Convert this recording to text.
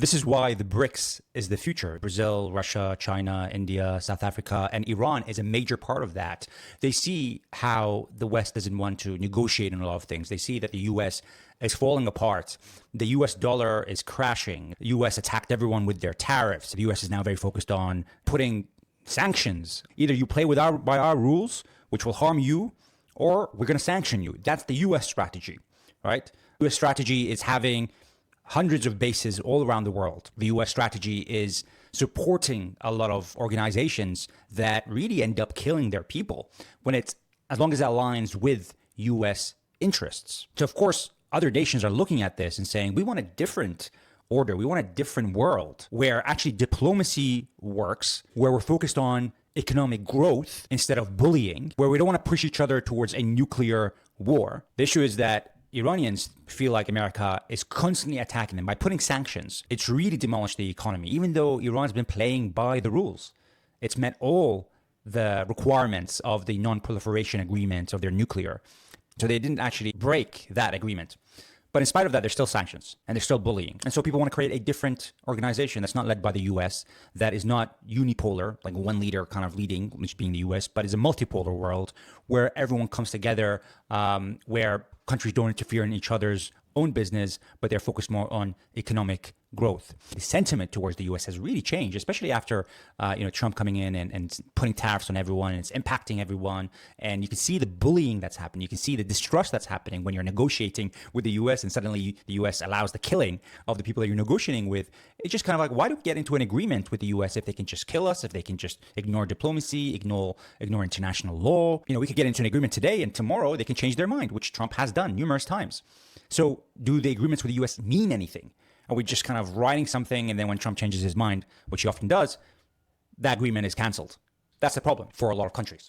This is why the BRICS is the future. Brazil, Russia, China, India, South Africa, and Iran is a major part of that. They see how the West doesn't want to negotiate on a lot of things. They see that the US is falling apart. The US dollar is crashing. The US attacked everyone with their tariffs. The US is now very focused on putting sanctions. Either you play by our rules, which will harm you, or we're going to sanction you. That's the US strategy, right? US strategy is having hundreds of bases all around the world. The US strategy is supporting a lot of organizations that really end up killing their people as long as it aligns with US interests. So of course, other nations are looking at this and saying, we want a different order. We want a different world where actually diplomacy works, where we're focused on economic growth instead of bullying, where we don't want to push each other towards a nuclear war. The issue is that Iranians feel like America is constantly attacking them by putting sanctions. It's really demolished the economy, even though Iran's been playing by the rules. It's met all the requirements of the non-proliferation agreement of their nuclear. So they didn't actually break that agreement. But in spite of that, there's still sanctions and there's still bullying. And so people want to create a different organization that's not led by the US, that is not unipolar, like one leader kind of leading, which being the US, but is a multipolar world where everyone comes together, where countries don't interfere in each other's own business, but they're focused more on economic growth. The sentiment towards the US has really changed, especially after Trump coming in and putting tariffs on everyone, and it's impacting everyone. And you can see the bullying that's happening. You can see the distrust that's happening when you're negotiating with the US and suddenly the US allows the killing of the people that you're negotiating with. It's just kind of like, why do we get into an agreement with the US if they can just kill us, if they can just ignore diplomacy, ignore international law? We could get into an agreement today and tomorrow they can change their mind, which Trump has done numerous times. So do the agreements with the US mean anything? Are we just kind of writing something and then when Trump changes his mind, which he often does, that agreement is canceled? That's the problem for a lot of countries.